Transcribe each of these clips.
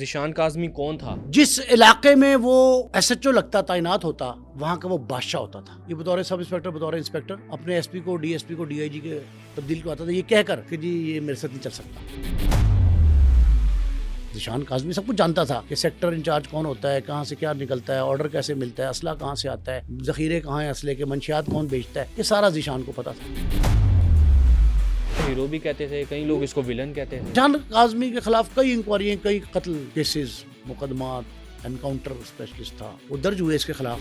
ذیشان کاظمی کون تھا؟ جس علاقے میں وہ ایس ایچ او لگتا تعینات ہوتا وہاں کا وہ بادشاہ ہوتا تھا. یہ بطور سب انسپیکٹر بطور انسپیکٹر اپنے ایس پی کو ڈی ایس پی کو ڈی آئی جی کے تبدیل کرواتا تھا یہ کہہ کر کہ جی یہ میرے ساتھ نہیں چل سکتا. ذیشان کاظمی سب کچھ جانتا تھا کہ سیکٹر انچارج کون ہوتا ہے, کہاں سے کیا نکلتا ہے, آرڈر کیسے ملتا ہے, اسلحہ کہاں سے آتا ہے, ذخیرے کہاں ہیں اسلحے کے, منشیات کون بیچتا ہے, یہ سارا ذیشان کو پتا تھا. ہیرو بھی کہتے تھے, کئی لوگ اس کو ویلن کہتے ہیں. ذیشان کاظمی کے خلاف کئی انکوائریاں, کئی قتل کیسز, مقدمات, انکاؤنٹر اسپیشلسٹ تھا, وہ درج ہوئے اس کے خلاف.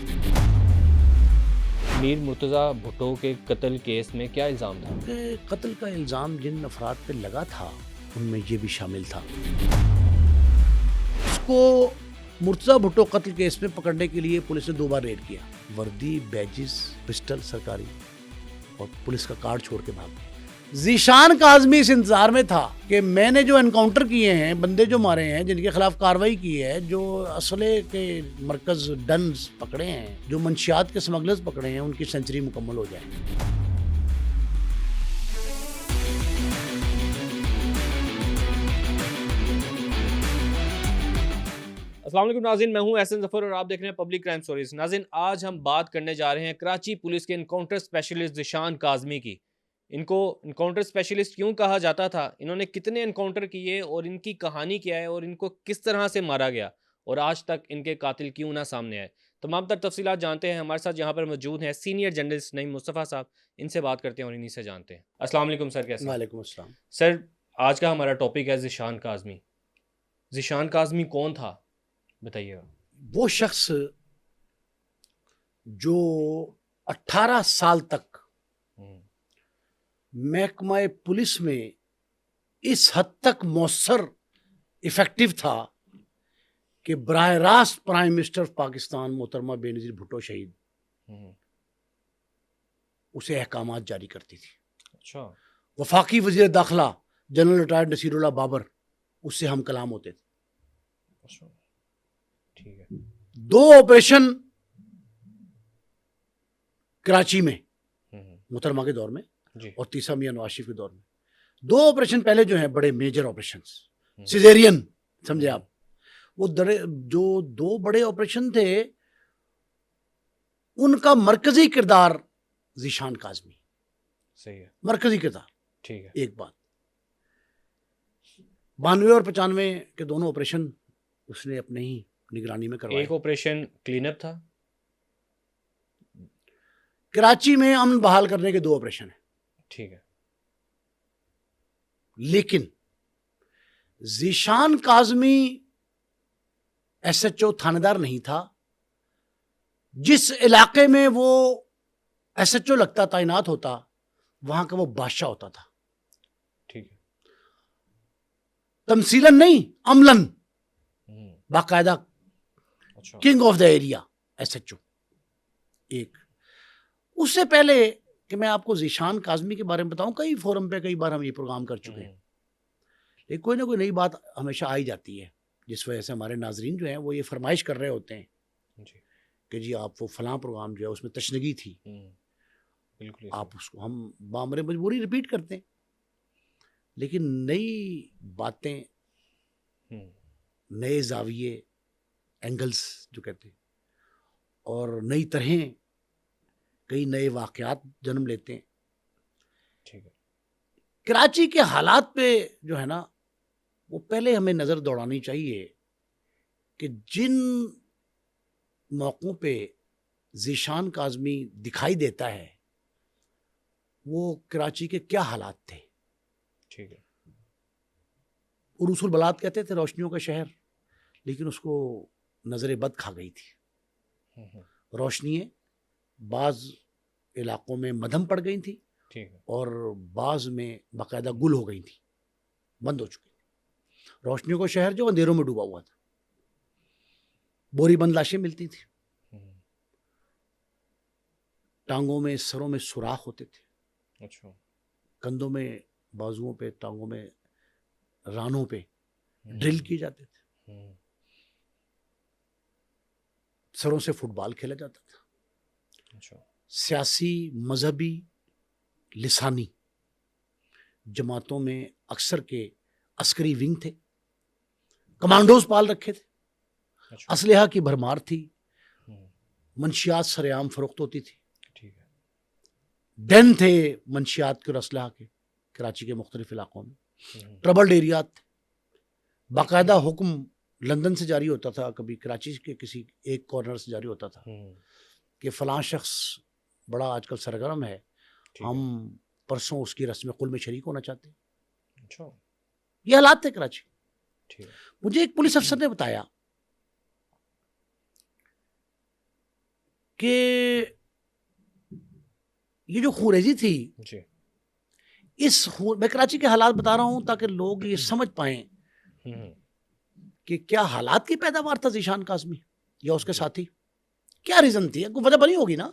میر مرتضیٰ بھٹو کے قتل کیس میں کیا الزام تھا؟ کہ قتل کا الزام جن افراد پہ لگا تھا ان میں یہ بھی شامل تھا. اس کو مرتضیٰ بھٹو قتل کیس میں پکڑنے کے لیے پولیس نے 2 بار ریڈ کیا. وردی, بیجز, پسٹل سرکاری اور پولیس کا کارڈ چھوڑ کے بھاگ. ذیشان کاظمی اس انتظار میں تھا کہ میں نے جو انکاؤنٹر کیے ہیں, بندے جو مارے ہیں, جن کے خلاف کاروائی کی ہے, جو اسلحے کے مرکز ڈنز پکڑے ہیں, جو منشیات کے سمگلرز پکڑے ہیں, ان کی سینچری مکمل ہو جائے. السلام علیکم ناظرین, میں ہوں احسن ظفر اور آپ دیکھ رہے ہیں پبلک کرائم سٹوریز. ناظرین, آج ہم بات کرنے جا رہے ہیں کراچی پولیس کے انکاؤنٹر اسپیشلسٹ ذیشان کاظمی کی. ان کو انکاؤنٹر اسپیشلسٹ کیوں کہا جاتا تھا, انہوں نے کتنے انکاؤنٹر کیے اور ان کی کہانی کیا ہے, اور ان کو کس طرح سے مارا گیا, اور آج تک ان کے قاتل کیوں نہ سامنے آئے. تمام تر تفصیلات جانتے ہیں. ہمارے ساتھ یہاں پر موجود ہیں سینئر جرنلسٹ نعیم مصطفیٰ صاحب, ان سے بات کرتے ہیں اور انہی سے جانتے ہیں. السلام علیکم سر, کیسے ہیں؟ وعلیکم السلام. سر, آج کا ہمارا ٹاپک ہے ذیشان کاظمی. ذیشان کاظمی کون تھا, بتائیے گا. وہ شخص جو 18 سال تک محکمہ پولیس میں اس حد تک مؤثر افیکٹو تھا کہ براہ راست پرائم منسٹر پاکستان محترمہ بے نظیر بھٹو شہید اسے احکامات جاری کرتی تھی. اچھا. وفاقی وزیر داخلہ جنرل ریٹائرڈ نصیر اللہ بابر اس سے ہم کلام ہوتے تھے. اچھا, ٹھیک ہے. 2 آپریشن کراچی میں محترمہ کے دور میں جی. اور تیسرا میاں نواز شریف کے دور میں. 2 آپریشن پہلے جو ہیں بڑے میجر آپریشنز, سیزیرین سمجھے آپ, وہ جو 2 بڑے آپریشن تھے ان کا مرکزی کردار ذیشان کاظمی. صحیح ہے, مرکزی کردار. ٹھیک ہے. ایک بات, 92 اور 95 کے دونوں آپریشن اس نے اپنے ہی نگرانی میں کروائے. ایک آپریشن کلین اپ تھا. کراچی میں امن بحال کرنے کے 2 آپریشن ہیں. ٹھیک ہے. لیکن Zeeshan Kazmi S H O تھانے دار نہیں تھا. جس علاقے میں وہ ایس ایچ او لگتا تعینات ہوتا وہاں کا وہ بادشاہ ہوتا تھا. ٹھیک ہے. تمثیلاً نہیں, عملاً باقاعدہ اچھا. King of the area S H O. ایک اس سے پہلے کہ میں آپ کو ذیشان کاظمی کے بارے میں بتاؤں, کئی فورم پہ کئی بار ہم یہ پروگرام کر چکے ہیں, لیکن کوئی نہ کوئی نئی بات ہمیشہ آئی جاتی ہے, جس وجہ سے ہمارے ناظرین جو ہیں وہ یہ فرمائش کر رہے ہوتے ہیں کہ جی آپ وہ فلاں پروگرام جو ہے اس میں تشنگی تھی, بالکل آپ اس کو ہم بامر مجبوری ریپیٹ کرتے ہیں. لیکن نئی باتیں, نئے زاویے, اینگلز جو کہتے ہیں, اور نئی طرحیں, کئی نئے واقعات جنم لیتے ہیں. ٹھیک ہے. کراچی کے حالات پہ جو ہے نا وہ پہلے ہمیں نظر دوڑانی چاہیے کہ جن موقعوں پہ ذیشان کاظمی دکھائی دیتا ہے وہ کراچی کے کیا حالات تھے. ٹھیک ہے. عروس البلاد کہتے تھے روشنیوں کا شہر, لیکن اس کو نظر بد کھا گئی تھی. روشنییں بعض علاقوں میں مدھم پڑ گئی تھی اور بعض میں باقاعدہ گل ہو گئی تھی, بند ہو چکی تھی. روشنیوں کا شہر جو اندھیروں میں ڈوبا ہوا تھا, بوری بند لاشیں ملتی تھی, ٹانگوں میں سروں میں سوراخ ہوتے تھے, اچھا, کندھوں میں, بازوؤں پہ, ٹانگوں میں, رانوں پہ ڈرل کیے جاتے تھے, سروں سے فٹ بال کھیلا جاتا تھا. اچھا. سیاسی, مذہبی, لسانی جماعتوں میں اکثر کے عسکری ونگ تھے, کمانڈوز پال رکھے تھے, اچھا اسلحہ کی بھرمار تھی, ہوں، منشیات سر عام فروخت ہوتی تھی, ٹھیک ہے ڈین تھے منشیات کے اور اسلحہ کے کراچی کے مختلف علاقوں میں, ہوں، ٹربلڈ ایریات تھے. باقاعدہ حکم لندن سے جاری ہوتا تھا, کبھی کراچی کے کسی ایک کارنر سے جاری ہوتا تھا ہوں، کہ فلاں شخص بڑا آج کل سرگرم ہے, ٹھیک ہے ہم پرسوں اس کی رسم قل میں شریک ہونا چاہتے ہیں. اچھا یہ حالات تھے کراچی. ٹھیک ہے مجھے ایک پولیس افسر نے بتایا کہ یہ جو خونریزی تھی, جی میں کراچی کے حالات بتا رہا ہوں تاکہ لوگ یہ سمجھ پائیں ہوں، کہ کیا حالات کی پیداوار تھا ذیشان کاظمی یا اس کے جی. ساتھی, کیا ریزن تھی, کوئی وجہ بنی ہوگی نا,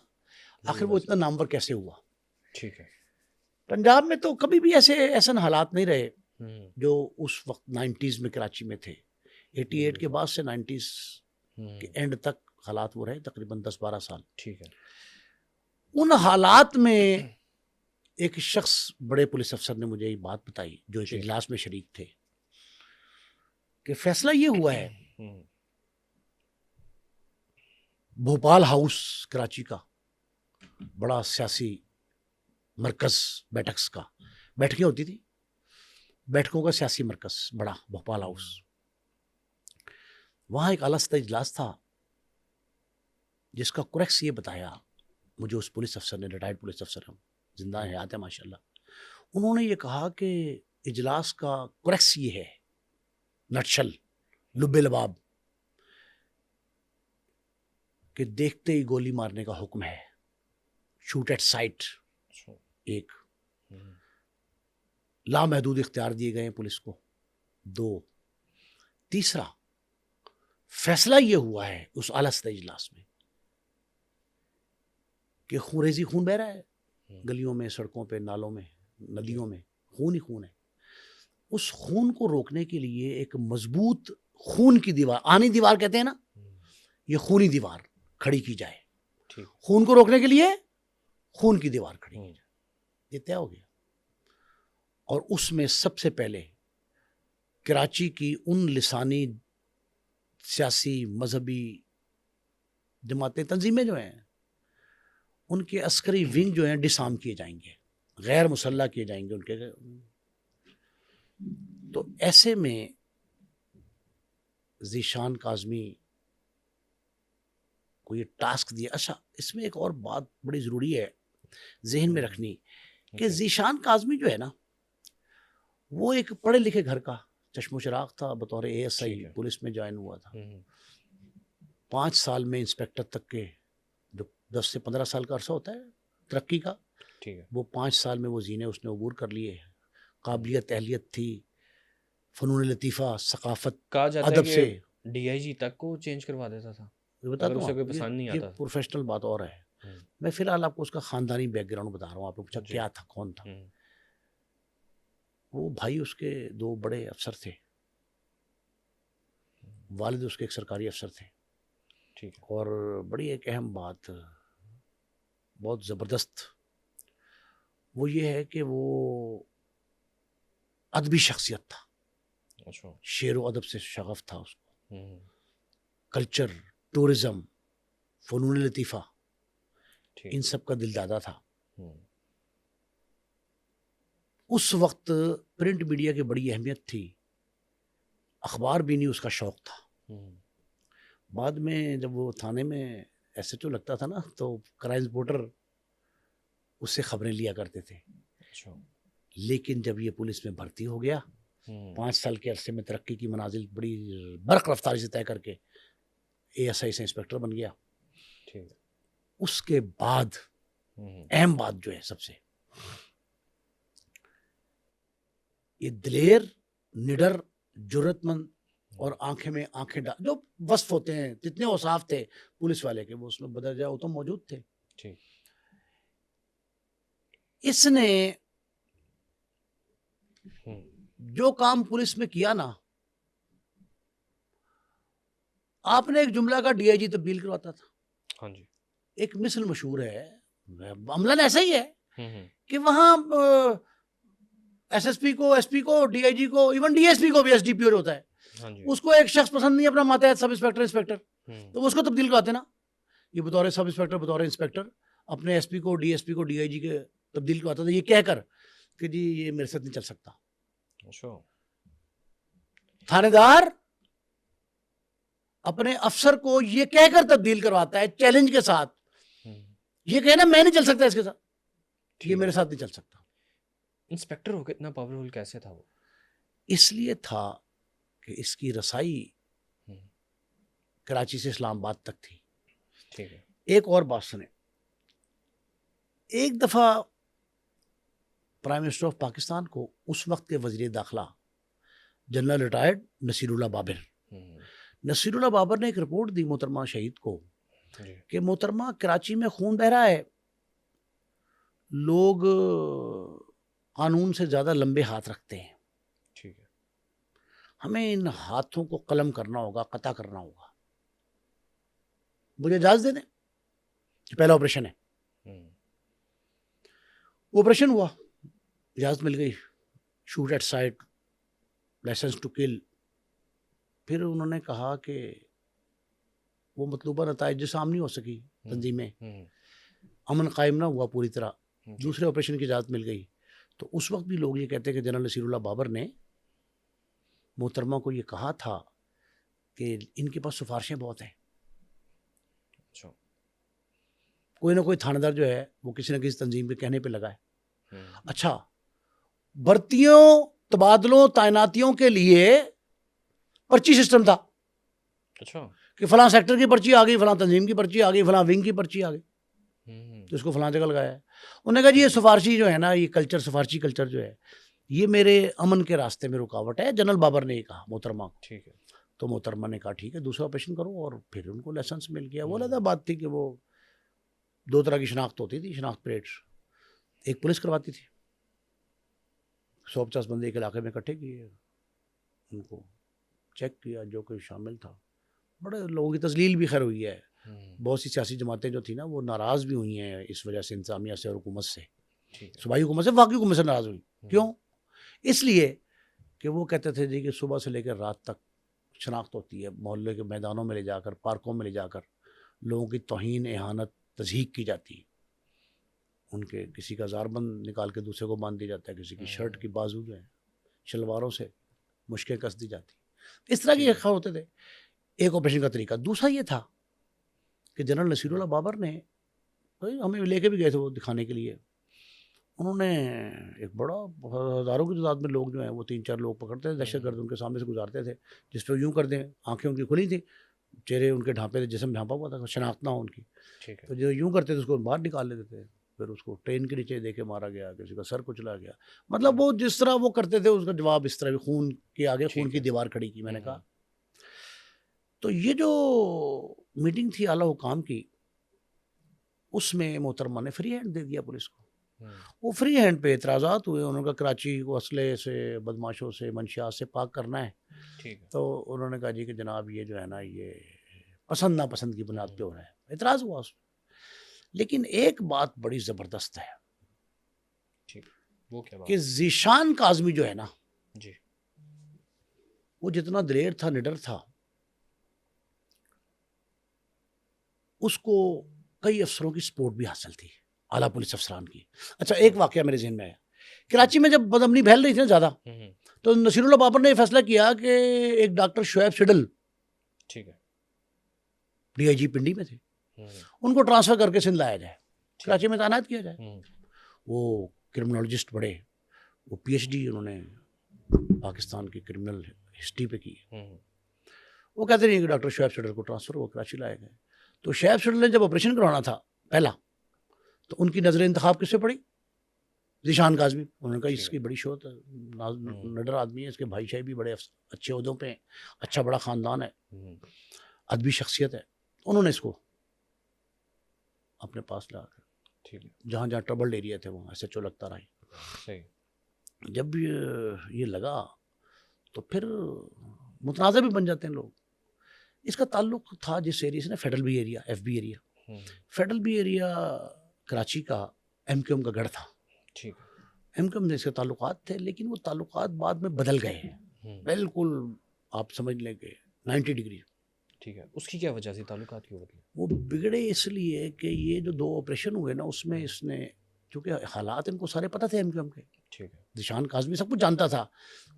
آخر وہ بس، اتنا نامور کیسے ہوا. ٹھیک ہے پنجاب میں تو کبھی بھی ایسے حالات نہیں رہے ہوں، جو اس وقت 90s میں کراچی میں تھے. 88 کے بعد سے 90s ہوں، کے اینڈ تک حالات وہ رہے تقریباً 10-12 سال. ٹھیک ہے ان حالات میں ایک شخص بڑے پولیس افسر نے مجھے یہ بات بتائی جو ایک جی. اجلاس میں شریک تھے کہ فیصلہ یہ ہوا ہے, ہوں، بھوپال ہاؤس کراچی کا بڑا سیاسی مرکز, بیٹھکیں ہوتی تھی, بیٹھکوں کا سیاسی مرکز بڑا بھوپال ہاؤس. وہاں ایک اعلیٰ سطحی اجلاس تھا جس کا کریکس یہ بتایا مجھے اس پولیس افسر نے, ریٹائرڈ پولیس افسر ہیں, زندہ ہیں, حیات ہے ماشاءاللہ. انہوں نے یہ کہا کہ اجلاس کا کریکس یہ ہے, نٹشل لب لباب, کہ دیکھتے ہی گولی مارنے کا حکم ہے, شوٹ ایٹ سائٹ. اچھا ایک, ہوں، لامحدود اختیار دیے گئے ہیں پولیس کو. 2, تیسرا فیصلہ یہ ہوا ہے اس اعلیٰ سطحی اجلاس میں کہ خونریزی خون بہ رہا ہے گلیوں میں, سڑکوں پہ, نالوں میں, ندیوں میں, خون ہی خون ہے. اس خون کو روکنے کے لیے ایک مضبوط خون کی دیوار, آنی دیوار کہتے ہیں نا, یہ خونی دیوار کھڑی کی جائے. ٹھیک خون کو روکنے کے لیے خون کی دیوار کھڑی کی جائے. یہ طے ہو گیا. اور اس میں سب سے پہلے کراچی کی ان لسانی سیاسی مذہبی جماعتیں, تنظیمیں جو ہیں, ان کے عسکری ونگ جو ہیں ڈسارم کیے جائیں گے, غیر مسلح کیے جائیں گے ان کے. تو ایسے میں ذیشان کاظمی کو یہ ٹاسک دیا. اچھا, اس میں ایک اور بات بڑی ضروری ہے ذہن میں رکھنی کہ ذیشان کاظمی جو ہے نا, وہ ایک پڑھے لکھے گھر کا چشم و چراغ تھا. بطور ASI پولیس میں جوائن ہوا تھا. 5 سال میں انسپیکٹر تک کے, جو 10 سے 15 سال کا عرصہ ہوتا ہے ترقی کا, ٹھیک ہے وہ 5 سال میں وہ زینے اس نے عبور کر لیے. قابلیت, اہلیت تھی, فنون لطیفہ, ثقافت, کہا جاتا ہے ادب سے. کہ DIG تک کو چینج کروا دیتا تھا. یہ بتاتا اگر اسے کوئی ہوں, پسند نہیں یہ آتا. پروفیشنل بات اور ہے. میں فی الحال آپ کو اس کا خاندانی بیک گراؤنڈ بتا رہا ہوں. آپ نے پوچھا کیا تھا, کون تھا. وہ بھائی اس کے 2 بڑے افسر تھے, والد اس کے ایک سرکاری افسر تھے. ٹھیک ہے اور بڑی ایک اہم بات, بہت زبردست, وہ یہ ہے کہ وہ ادبی شخصیت تھا. اچھا شعر و ادب سے شغف تھا اس کو. ہوں، کلچر, ٹورزم, فنون لطیفہ, ٹھیک ان سب کا دل دادا تھا. ہوں، اس وقت پرنٹ میڈیا کی بڑی اہمیت تھی, اخبار بھی نہیں اس کا شوق تھا. ہوں، بعد میں جب وہ تھانے میں SHO لگتا تھا نا, تو کرائم رپورٹر اس سے خبریں لیا کرتے تھے. اچھا لیکن جب یہ پولیس میں بھرتی ہو گیا, ہوں، 5 سال کے عرصے میں ترقی کی منازل بڑی برق رفتاری سے طے کر کے ASI سے انسپیکٹر بن گیا. ٹھیک ہے اس کے بعد اہم بات جو ہے سب سے, یہ دلیر, نڈر, جرت مند اور آنکھیں میں آنکھیں ڈال, جو وصف ہوتے ہیں, جتنے اوصاف تھے پولیس والے کے, وہ اس میں بدل جائے وہ تو موجود تھے. ٹھیک اس نے جو کام پولیس میں کیا نا, آپ نے ایک جملہ کا DIG تبدیل کرواتا تھا. ہاں جی ایک مثل مشہور ہے, عملاً ایسا ہی ہے ہوں، کہ وہاں SSP کو, SP کو, DIG کو, ایون DSP کو بھی SDPO ہوتا ہے, ہاں جی اس کو ایک شخص پسند نہیں اپنا ماتحت سب انسپیکٹر انسپیکٹر، تو اس کو تبدیل کراتے نا، یہ بطور سب انسپیکٹر بطور انسپیکٹر اپنے ایس پی کو ڈی ایس پی کو ڈی آئی جی کے تبدیل کرواتا تھا، یہ کہہ کر کہ جی یہ میرے ساتھ نہیں چل سکتا. اچھا تھانے دار اپنے افسر کو یہ کہہ کر تبدیل کرواتا ہے چیلنج کے ساتھ، یہ کہنا میں نہیں چل سکتا اس کے ساتھ، یہ میرے ساتھ نہیں چل سکتا. انسپیکٹر ہو کے اتنا پاورفل کیسے تھا وہ؟ اس لیے تھا کہ اس کی رسائی کراچی سے اسلام آباد تک تھی. ٹھیک ہے. ایک اور بات سنیں، ایک دفعہ پرائم منسٹر آف پاکستان کو اس وقت کے وزیر داخلہ جنرل ریٹائرڈ نصیر اللہ بابر، نصیر اللہ بابر نے ایک رپورٹ دی محترمہ شہید کو کہ محترمہ کراچی میں خون بہ رہا ہے، لوگ قانون سے زیادہ لمبے ہاتھ رکھتے ہیں، ٹھیک ہے، ہمیں ان ہاتھوں کو قلم کرنا ہوگا، قطع کرنا ہوگا، مجھے اجازت دے دیں. پہلا آپریشن ہے، آپریشن ہوا، اجازت مل گئی، shoot at sight, licence to kill. پھر انہوں نے کہا کہ وہ مطلوبہ نتائج جس عام نہیں ہو سکی تنظیم میں، امن قائم نہ ہوا پوری طرح، دوسرے آپریشن کی اجازت مل گئی. تو اس وقت بھی لوگ یہ کہتے ہیں کہ جنرل نصیر اللہ بابر نے محترمہ کو یہ کہا تھا کہ ان کے پاس سفارشیں بہت ہیں. کوئی نہ کوئی تھانے دار جو ہے وہ کسی نہ کسی تنظیم کے کہنے پہ لگا ہے. اچھا، بھرتیوں، تبادلوں، تعیناتیوں کے لیے پرچی سسٹم تھا. اچھا، کہ فلاں سیکٹر کی پرچی آ گئی، فلاں تنظیم کی پرچی آ گئی، فلاں ونگ کی پرچی آ گئی، تو اس کو فلاں جگہ لگایا ہے. انہوں نے کہا جی یہ سفارشی جو ہے نا، یہ کلچر، سفارشی کلچر جو ہے یہ میرے امن کے راستے میں رکاوٹ ہے. جنرل بابر نے یہ کہا محترمہ کو. ٹھیک ہے. تو محترمہ نے کہا ٹھیک ہے دوسرا آپریشن کرو، اور پھر ان کو لائسنس مل گیا. وہ علیحدہ بات تھی کہ وہ دو طرح کی شناخت ہوتی تھی، شناخت پلیٹس. ایک پولیس کرواتی تھی، 150 بندے ایک علاقے میں اکٹھے کیے، ان کو چیک کیا، جو کوئی شامل تھا. بڑے لوگوں کی تذلیل بھی خیر ہوئی ہے، بہت سی سیاسی جماعتیں جو تھیں نا وہ ناراض بھی ہوئی ہیں اس وجہ سے، انتظامیہ سے اور حکومت سے، صوبائی حکومت سے، واقعی حکومت سے ناراض ہوئی. کیوں؟ اس لیے کہ وہ کہتے تھے جی کہ صبح سے لے کر رات تک شناخت ہوتی ہے، محلے کے میدانوں میں لے جا کر، پارکوں میں لے جا کر لوگوں کی توہین، اہانت، تضحیک کی جاتی ہے. ان کے کسی کا زاربند نکال کے دوسرے کو باندھ دیا جاتا ہے، کسی کی شرٹ کی بازو جو ہے شلواروں سے مشکیں کس دی جاتی. اس طرح کے خبر ہوتے تھے. ایک آپریشن کا طریقہ. دوسرا یہ تھا کہ جنرل نصیر اللہ بابر نے ہمیں لے کے بھی گئے تھے وہ دکھانے کے لیے. انہوں نے ایک بڑا ہزاروں کی تعداد میں لوگ جو ہیں وہ 3-4 لوگ پکڑتے تھے، دہشت گرد ان کے سامنے سے گزارتے تھے، جس پہ یوں کر دیں، آنکھیں ان کی کھلی تھیں، چہرے ان کے ڈھانپے تھے، جسم ڈھانپا ہوا تھا، شناخت نہ ہو ان کی. تو جو یوں کرتے تھے اس کو باہر نکال لیتے تھے، پھر اس کو ٹرین کے نیچے دے کے مارا گیا، کسی کا سر کچلا گیا. مطلب وہ جس طرح وہ کرتے تھے اس کا جواب اس طرح بھی، خون کے آگے خون کی دیوار کھڑی کی. میں نے کہا تو یہ جو میٹنگ تھی اعلیٰ حکام کی، اس میں محترمہ نے فری ہینڈ دے دیا پولیس کو. وہ فری ہینڈ پہ اعتراضات ہوئے. انہوں نے کہا کراچی کو اسلحے سے، بدماشوں سے، منشیات سے پاک کرنا ہے. تو انہوں نے کہا جی کہ جناب یہ جو ہے نا یہ پسند ناپسند کی بنیاد پہ ہو رہا ہے. اعتراض ہوا اس میں. لیکن ایک بات بڑی زبردست ہے کہ ذیشان کاظمی جو ہے نا جی، وہ جتنا دلیر تھا، نڈر تھا، اس کو کئی افسروں کی سپورٹ بھی حاصل تھی، اعلیٰ پولیس افسران کی. اچھا، ایک واقعہ میرے ذہن میں آیا. کراچی میں جب بدامنی پھیل رہی تھی نا زیادہ، تو نصیر اللہ بابر نے یہ فیصلہ کیا کہ ایک ڈاکٹر شعیب سڈل، ٹھیک ہے، ڈی آئی جی پنڈی میں تھے، ان کو ٹرانسفر کر کے سندھ لایا جائے، کراچی میں تعینات کیا جائے. وہ کرمنالوجسٹ بڑے، وہ پی ایچ ڈی انہوں نے پاکستان کی کرمنل ہسٹری پہ کی. وہ کہتے ہیں کہ ڈاکٹر شعیب سڈل کو ٹرانسفر ہوا، کراچی لائے گئے. تو شعیب سڈل نے جب آپریشن کروانا تھا پہلا، تو ان کی نظر انتخاب کس سے پڑی؟ ذیشان کاظمی. انہوں نے کہا اس کی بڑی شوت ہے، نڈر آدمی ہے، اس کے بھائی شاہی بھی بڑے اچھے عہدوں پہ ہیں، اچھا بڑا خاندان ہے، ادبی شخصیت ہے. انہوں نے اس کو اپنے پاس لا کر جہاں جہاں ٹربلڈ ایریا تھے وہاں ایسے چولکتا رہی. جب یہ لگا تو پھر متنازع بھی بن جاتے ہیں لوگ. اس کا تعلق تھا جس ایریا سے نا federal B area, F B area. Federal B area Karachi کا ایم کیو ایم کا گڑھ تھا. ایم کیو ایم سے اس کے تعلقات تھے، لیکن وہ تعلقات بعد میں بدل گئے ہیں، بالکل آپ سمجھ لیں کہ 90 ڈگری. ٹھیک ہے. اس کی کیا وجہ سے تعلقات کیوں بدلے؟ وہ بگڑے اس لیے کہ یہ جو 2 آپریشن ہوئے نا اس میں اس نے چونکہ حالات ان کو سارے پتہ تھے ایم کے. ٹھیک ہے. ذیشان کاظمی سب کچھ جانتا تھا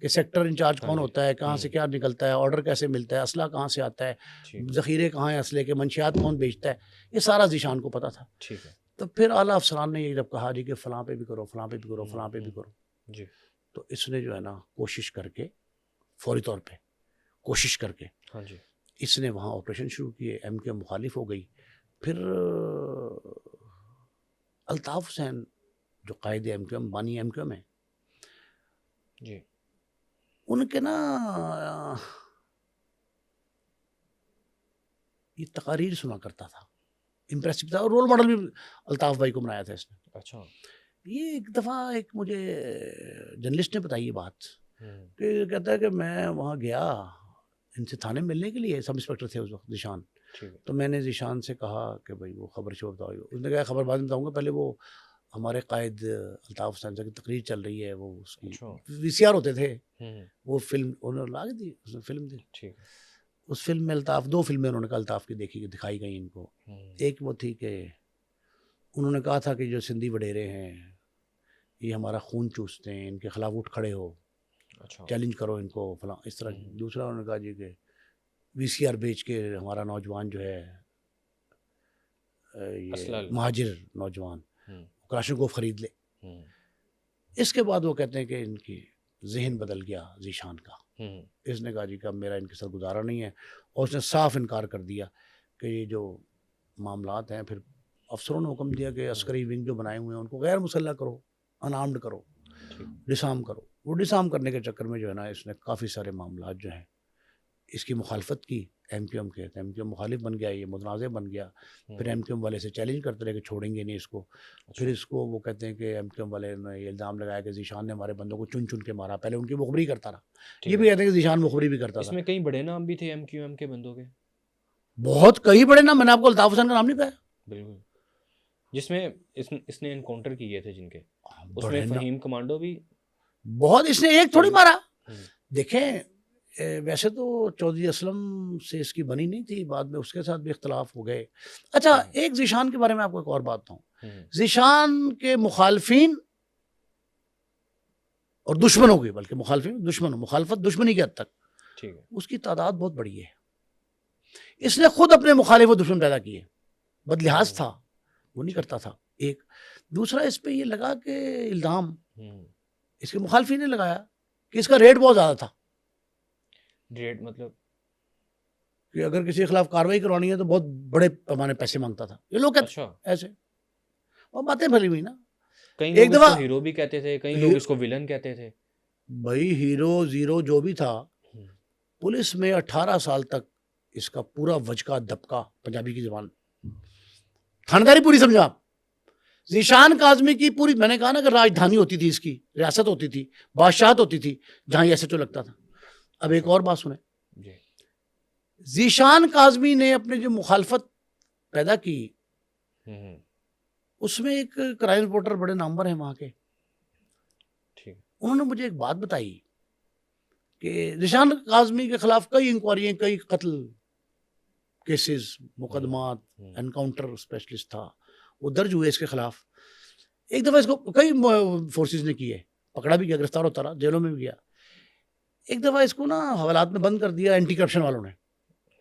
کہ سیکٹر انچارج کون ہوتا ہے, کہاں سے کیا نکلتا ہے, آرڈر کیسے ملتا ہے, اسلحہ کہاں سے آتا ہے, ذخیرے کہاں ہیں اسلحے کے, منشیات کون بیچتا ہے, یہ سارا ذیشان کو پتہ تھا. ٹھیک ہے. تو پھر اعلیٰ افسران نے یہ جب کہا جی کہ فلاں پہ بھی کرو, فلاں پہ بھی کرو, فلاں پہ بھی کرو, جی, تو اس نے جو ہے نا کوشش کر کے فوری طور پہ کوشش کر کے ہاں جی, اس نے وہاں آپریشن شروع کیے. ایم کیو مخالف ہو گئی. پھر الطاف حسین جو قائد ایم کیو ایم, بانی ایم کیو ایم ہے, جی, ان کے نا یہ تقاریر سنا کرتا تھا, امپریسو تھا, اور رول ماڈل بھی الطاف بھائی کو بنایا تھا اس نے. اچھا. یہ ایک دفعہ ایک مجھے جرنلسٹ نے بتائی یہ بات کہ کہتا ہے کہ میں وہاں گیا ان سے تھانے ملنے کے لیے, سب انسپیکٹر تھے اس وقت ذیشان. تو میں نے ذیشان سے کہا کہ بھائی وہ خبر شو بتاؤ. اس نے کہا خبر بعد میں بتاؤں گا, پہلے وہ ہمارے قائد الطاف حسین کی تقریر چل رہی ہے, وہ اس کی وی سی آر ہوتے تھے, وہ فلم انہوں نے لا کے دی, اس نے فلم دی. اس فلم میں الطاف 2 فلمیں انہوں نے کہا الطاف کی دیکھی دکھائی گئی ان کو. ایک وہ تھی کہ انہوں نے کہا تھا کہ جو سندھی وڈیرے ہیں یہ ہمارا خون چوستے ہیں, ان کے خلاف اٹھ کھڑے ہو, چیلنج کرو ان کو فلاں اس طرح. دوسرا انہوں نے کہا جی کہ وی سی آر بیچ کے ہمارا نوجوان جو ہے یہ مہاجر نوجوان کلاشنکوف خرید لے. اس کے بعد وہ کہتے ہیں کہ ان کی ذہن بدل گیا ذیشان کا. اس نے کہا جی کہ اب میرا ان کے ساتھ گزارا نہیں ہے, اور اس نے صاف انکار کر دیا کہ یہ جو معاملات ہیں. پھر افسروں نے حکم دیا کہ عسکری ونگ جو بنائے ہوئے ہیں ان کو غیر مسلح کرو, انارمڈ کرو, ڈسارم کرو. وہ ڈسارم کرنے کے چکر میں جو ہے نا اس نے کافی سارے معاملات جو ہیں اس کی مخالفت کی ایم کیو ایم کے. ایم کیو ایم مخالف بن گیا, یہ متنازع بن گیا. پھر ایم کیو ایم والے سے چیلنج کرتے رہے کہ چھوڑیں گے نہیں اس کو. پھر اس کو وہ کہتے ہیں کہ ایم کیو ایم والے نے یہ الزام لگایا کہ ذیشان نے ہمارے بندوں کو چن چن کے مارا. پہلے ان کی مخبری کرتا رہا, یہ بھی کہتے ہیں کہ ذیشان مخبری بھی کرتا تھا. اس میں کئی بڑے نام بھی تھے ایم کیو ایم کے بندوں کے, بہت کئی بڑے نام. میں نے آپ کو الطاف حسین کا نام نہیں کہا. بالکل, جس میں اس نے انکاؤنٹر کیے تھے جن کے, اس میں فہیم کمانڈو بھی بہت. اس نے ایک تھوڑی مارا. دیکھیں ویسے تو چودھری اسلم سے اس کی بنی نہیں تھی, بعد میں اس کے ساتھ بھی اختلاف ہو گئے. اچھا ایک ذیشان کے بارے میں آپ کو ایک اور بات بتاؤں. ذیشان کے مخالفین اور دشمنوں کی, بلکہ مخالفین دشمنوں, مخالفت دشمنی کی حد تک اس کی تعداد بہت بڑی ہے. اس نے خود اپنے مخالف و دشمن پیدا کیے, بد لحاظ تھا, وہ نہیں کرتا تھا. ایک دوسرا اس پہ یہ لگا کہ الزام اس کے مخالفین نے لگایا کہ اس کا ریٹ بہت زیادہ تھا. ریٹ مطلب کہ اگر کسی کے خلاف کاروائی کروانی ہے تو بہت بڑے پیمانے پیسے مانگتا تھا. یہ لوگ کہتے ایسے, اور باتیں پھیلی ہوئی نا. ایک دفعہ ہیرو بھی کہتے تھے, کئی لوگ اس کو ویلن کہتے تھے. بھائی ہیرو زیرو جو بھی تھا, پولیس میں 18 سال تک اس کا پورا وجکا دبکا, پنجابی کی زبان تھانداری پوری سمجھا آپ. ذیشان کاظمی کی پوری, میں نے کہا نا کہ راجدھانی ہوتی تھی, اس کی ریاست ہوتی تھی, بادشاہت ہوتی تھی, جہاں یہ ایسے تو لگتا تھا. اب ایک اور بات سنیں, ذیشان کاظمی نے اپنے جو مخالفت پیدا کی اس میں ایک کرائم رپورٹر بڑے نامور ہیں وہاں کے, انہوں نے مجھے ایک بات بتائی کہ ذیشان کاظمی کے خلاف کئی انکوائریاں, کئی قتل کیسز, مقدمات, انکاؤنٹر اسپیشلسٹ تھا, وہ درج ہوئے اس کے خلاف. ایک دفعہ اس کو کئی فورسز نے کیے, پکڑا بھی گیا, گرفتار ہوتا رہا, جیلوں میں بھی گیا. ایک دفعہ اس کو نا حوالات میں بند کر دیا اینٹی کرپشن والوں نے.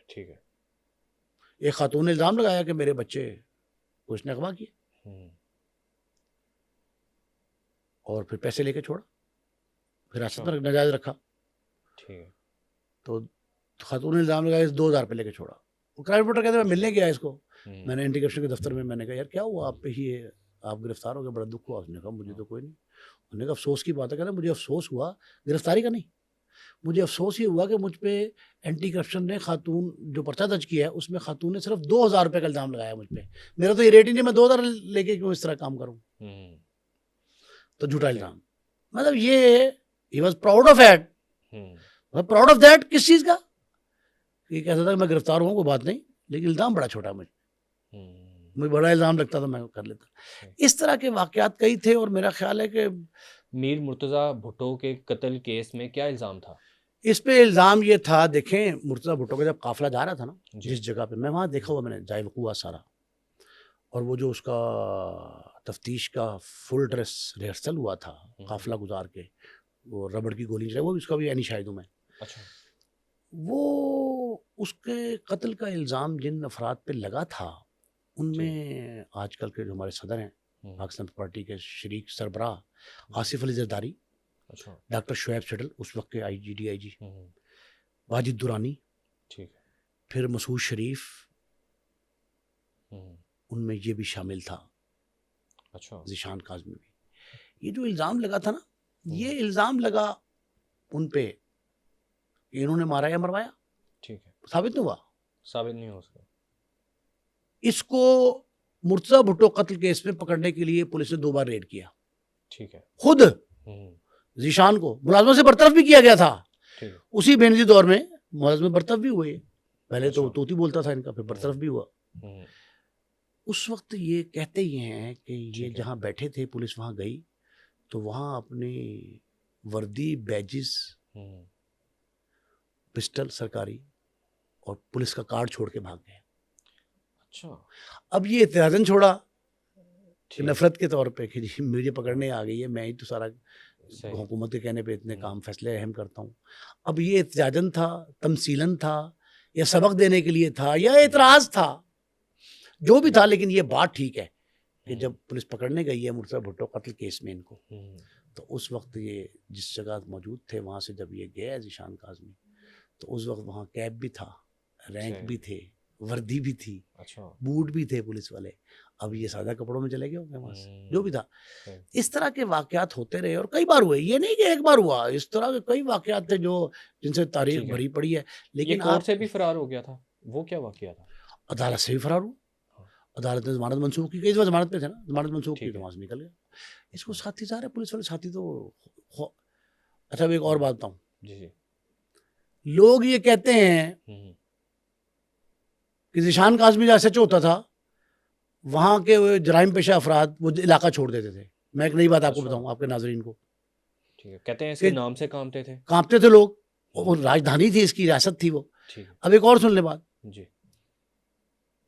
ٹھیک ہے. ایک خاتون نے الزام لگایا کہ میرے بچے کو اس نے اغوا کیے, اور پھر پیسے لے کے چھوڑا, پھر حراست میں ناجائز رکھا. تو خاتون نے الزام لگایا 2000 روپے لے کے چھوڑا. وہ کرائم رپورٹر کہتے ہیں میں ملنے گیا اس کو, میں نے اینٹی کرپشن کے دفتر میں نے کہا یار کیا ہوا آپ پہ, ہی آپ گرفتار ہو گئے, بڑا دکھ ہوا. اس نے کہا مجھے تو کوئی نہیں. انہوں نے کہا افسوس کی بات ہے. کہنا مجھے افسوس ہوا گرفتاری کا نہیں, مجھے افسوس یہ ہوا کہ مجھ پہ اینٹی کرپشن نے خاتون جو پرچہ درج کیا ہے اس میں خاتون نے صرف 2000 روپے کا الزام لگایا مجھ پہ. میرا تو یہ ریٹ ہی نہیں, میں 2000 لے کے کیوں اس طرح کام کروں. تو جھوٹا الزام, مطلب یہ ہی was proud of it, proud of that. کس چیز کا, یہ کہتا تھا کہ میں گرفتار ہوں, کوئی بات نہیں, لیکن الزام بڑا چھوٹا ہے, مجھے بڑا الزام لگتا تھا میں کر لیتا. اس طرح کے واقعات کئی تھے. اور میرا خیال ہے کہ میر مرتضیٰ بھٹو کے قتل کیس میں کیا الزام تھا؟ اس پہ الزام یہ تھا, دیکھیں مرتضیٰ بھٹو کا جب قافلہ جا رہا تھا نا جی جس جگہ پہ, میں وہاں دیکھا ہوا, میں نے جائے وقوع سارا, اور وہ جو اس کا تفتیش کا فل ڈریس ریہرسل ہوا تھا قافلہ گزار کے, وہ ربڑ کی گولی چلائی, وہ اس کا بھی عینی شاہد ہوں میں. اچھا وہ اس کے قتل کا الزام جن افراد پہ لگا تھا ان میں آج کل کے جو ہمارے صدر ہیں پاکستان پارٹی کے شریک سربراہ آصف علی زرداری, اچھا ڈاکٹر شعیب سٹل اس وقت کے ڈی آئی جی, واجد درانی, ٹھیک ہے, پھر مسعود شریف, ان میں یہ بھی شامل تھا, اچھا ذیشان کاظمی بھی. یہ جو الزام لگا تھا نا, یہ الزام لگا ان پہ کہ انہوں نے مارا یا مروایا, ٹھیک ہے, ثابت نہیں ہوا. ثابت نہیں ہو سکا. اس کو مرتضیٰ بھٹو قتل کیس میں پکڑنے کے لیے پولیس نے 2 بار ریڈ کیا. ٹھیک ہے, خود ذیشان کو ملازمت سے برطرف بھی کیا گیا تھا. ٹھیک ہے, اسی بینظیر دور میں ملازمت برطرف بھی ہوئے, پہلے تو اچھا. طوطی بولتا تھا ان کا, پھر برطرف بھی ہوا. ہوں، اس وقت یہ کہتے ہی ہیں کہ یہ ٹھیک ہے. جہاں بیٹھے تھے, پولیس وہاں گئی تو وہاں اپنی وردی, بیجز, ہوں، پسٹل سرکاری اور پولیس کا کارڈ چھوڑ کے بھاگ گئے. اچھا اب یہ احتجاجاً چھوڑا کہ ٹھیک, نفرت کے طور پہ کہ جی مجھے پکڑنے آ گئی ہے, میں ہی تو سارا صحیح, حکومت کے کہنے پہ اتنے کام فیصلے اہم کرتا ہوں. اب یہ احتجاجاً تھا, تمثیلاً تھا, یا سبق دینے کے لیے تھا, یا اعتراض تھا, جو بھی تھا, لیکن یہ بات ٹھیک ہے کہ جب پولیس پکڑنے گئی ہے مرتضیٰ بھٹو قتل کیس میں ان کو, تو اس وقت یہ جس جگہ موجود تھے وہاں سے جب یہ گیا ہے ذیشان کاظمی, تو اس وقت وہاں کیب بھی تھا, رینک بھی تھے, وردی بھی تھی, اچھا بوٹ بھی تھے پولیس والے. اب یہ سادہ کپڑوں میں چلے گئے ہوں گے وہاں سے, جو بھی تھا. صحیح. اس طرح کے واقعات ہوتے رہے اور کئی بار ہوئے, یہ نہیں کہ ایک بار ہوا, اس طرح کے کئی واقعات تھے جو جن سے تاریخ ٹھیک ہے. بھری پڑی ہے. یہ لیکن کورٹ آپ سے بھی فرار ہو گیا تھا, وہ کیا واقعہ تھا؟ عدالت سے بھی فرار ہوا, عدالت نے ضمانت منسوخ کی, کئی دفعہ ضمانت پہ تھے نا, ضمانت منسوخ کی ٹھیک تو ہے. وہاں سے نکل گیا. اس کو ساتھی ظاہر ہے پولیس والے ساتھی تو اچھا. اب ایک اور بات بتاؤں, جی جی, لوگ یہ کہتے ہیں کہ ذیشان کاظمی جہاں سچ ہوتا تھا وہاں کے جرائم پیشہ افراد وہ علاقہ چھوڑ دیتے تھے. میں ایک نئی بات آپ کو اچھا. بتاؤں, آپ کے ناظرین کو, ٹھیک ہے, کہتے ہیں اس کے نام سے کامتے تھے. کانپتے تھے لوگ, اور راجدھانی تھی اس کی, ریاست تھی وہ. ٹھیک ہے, اب ایک اور سن لے بات, جی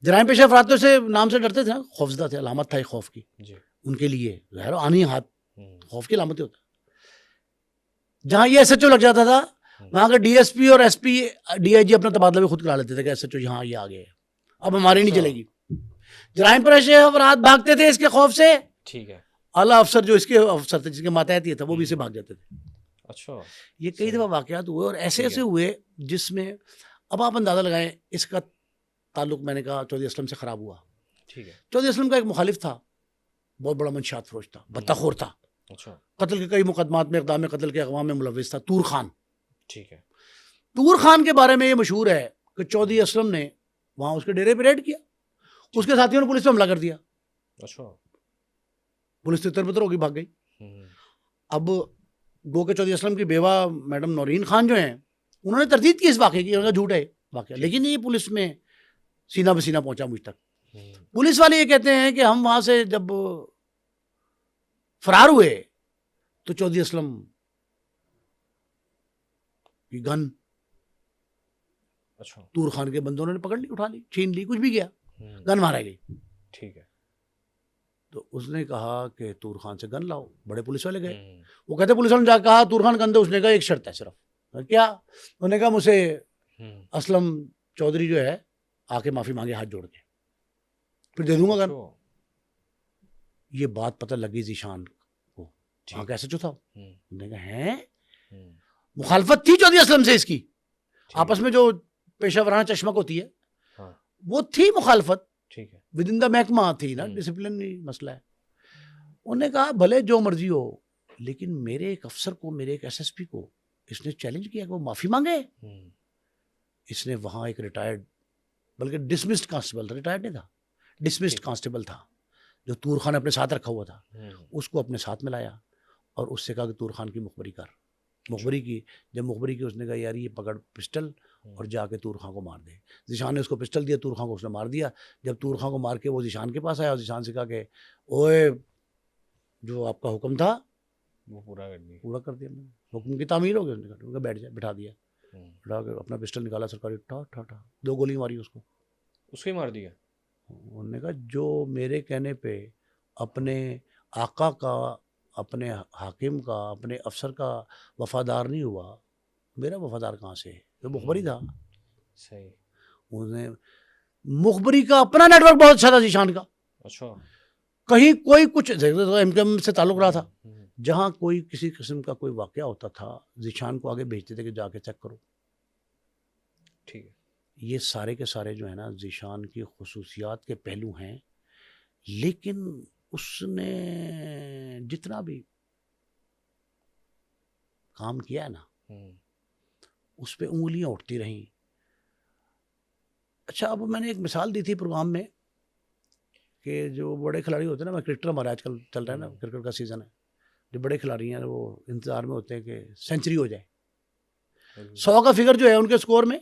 جرائم پیشہ افراد تو سے نام سے ڈرتے تھے نا, خوفزدہ تھے, علامت تھا ایک خوف کی جی, ان کے لیے, ظاہر آنی ہاتھ خوف کی علامت ہوتا. جہاں یہ ایس ایچ او لگ جاتا تھا وہاں کا ڈی ایس پی اور ایس پی, ڈی آئی جی اپنا تبادلہ بھی خود کرا لیتے تھے کہ ایس ایچ او یہاں یہ آگے ہے, اب ہماری نہیں چلے گی. جرائم پیشہ افراد بھاگتے تھے اس کے خوف سے, ٹھیک ہے, اعلیٰ افسر جو اس کے افسر تھے جس کے ماتحت یہ تھا وہ بھی اسے بھاگ جاتے تھے. اچھا, یہ کئی دفعہ واقعات ہوئے, اور ایسے ایسے ہوئے جس میں اب آپ اندازہ لگائیں اس کا تعلق, میں نے کہا چودھری اسلم سے خراب ہوا. ٹھیک ہے, چودھری اسلم کا ایک مخالف تھا, بہت بڑا منشیات فروش تھا, بتخور تھا, اچھا, قتل کے کئی مقدمات میں, اقدام قتل کے اقوام میں ملوث تھا, طور خان. ٹھیک ہے, طور خان کے بارے میں یہ مشہور ہے کہ چودھری اسلم نے وہاں اس کے ڈیرے پہ ریڈ کیا, اس کے ساتھیوں نے پولیس پہ حملہ کر دیا, اچھا, پولیس تر بتر ہوگی, بھاگ گئی. اب گو کے چودھری اسلم کی بیوہ میڈم نورین خان جو ہیں انہوں نے تردید کی اس واقعے کی, انہوں نے جھوٹ ہے واقعہ, لیکن یہ پولیس میں سینہ بسینہ پہنچا مجھ تک. پولیس والے یہ کہتے ہیں کہ ہم وہاں سے جب فرار ہوئے تو چودھری اسلم کی گن اچھا, طور خان کے بندوں نے پکڑ لی, اٹھا لی, چھین لی, کچھ بھی کیا, گن مارا گئی. ٹھیک ہے, تو اس نے کہا کہ طور خان سے گن لاؤ. بڑے پولیس والے گئے, وہ کہتے پولیس والوں نے جا کہا طور خان گن دو. اس نے کہا ایک شرط ہے صرف. کیا؟ انہوں نے کہا مجھ سے اسلم چودھری جو ہے آ کے معافی مانگے ہاتھ جوڑ کے, پھر دے دوں گا گن. یہ بات پتہ لگی ذیشان کو, وہاں کیسے جو تھا. انہوں نے کہا ہیں مخالفت تھی چودھری اسلم سے اس کی, آپس میں جو پیشہ ورانہ چشمک ہوتی ہے وہ تھی مخالفت, ٹھیک ہے, ود ان دا محکمہ تھی نا, ڈسپلنری مسئلہ ہے. انہوں نے کہا بھلے جو مرضی ہو, لیکن میرے ایک افسر کو, میرے ایک ایس ایس پی کو اس نے چیلنج کیا کہ وہ معافی مانگے. اس نے وہاں ایک ریٹائرڈ, بلکہ ڈسمسڈ کانسٹیبل, ریٹائرڈ نہیں تھا, ڈسمسڈ کانسٹیبل تھا جو طور خان اپنے ساتھ رکھا ہوا تھا, اس کو اپنے ساتھ میں لایا اور اس سے کہا کہ طور خان کی مخبری کر. مخبری کی, جب مخبری کی اس نے کہا یار یہ پکڑ پسٹل اور جا کے طور خان کو مار دے. ذیشان نے اس کو پسٹل دیا, طور خان کو اس نے مار دیا. جب طور خان کو مار کے وہ ذیشان کے پاس آیا اور ذیشان سے کہا کہ اوئے جو آپ کا حکم تھا وہ پورا کر دیا. پورا کر دیا میں نے. حکم کی تعمیل ہو گئی, انہوں نے بیٹھ جائے, بٹھا دیا, بٹھا کے اپنا پسٹل نکالا سرکاری, ٹھا ٹھا ٹھا 2 گولی ماری اس کو ہی مار دیا. انہوں نے کہا جو میرے کہنے پہ اپنے آقا کا, اپنے حاکم کا, اپنے افسر کا وفادار نہیں ہوا, میرا وفادار کہاں سے ہے؟ تو مخبری تھا. صحیح. انہیں مخبری کا اپنا نیٹ ورک بہت اچھا تھا ذیشان کا. اچھا. کہیں کوئی کچھ ایم کیو ایم سے تعلق رہا تھا, جہاں کوئی کسی قسم کا کوئی واقعہ ہوتا تھا ذیشان کو آگے بھیجتے تھے کہ جا کے چیک کرو. ٹھیک ہے. یہ سارے کے سارے جو ہے نا ذیشان کی خصوصیات کے پہلو ہیں, لیکن اس نے جتنا بھی کام کیا ہے نا اس پہ انگلیاں اٹھتی رہیں. اچھا, اب میں نے ایک مثال دی تھی پروگرام میں کہ جو بڑے کھلاڑی ہوتے ہیں نا, کرکٹر ہمارا آج کل چل رہا ہے نا, کرکٹ کا سیزن ہے, جو بڑے کھلاڑی ہیں وہ انتظار میں ہوتے ہیں کہ سینچری ہو جائے. 100 کا فگر جو ہے ان کے سکور میں,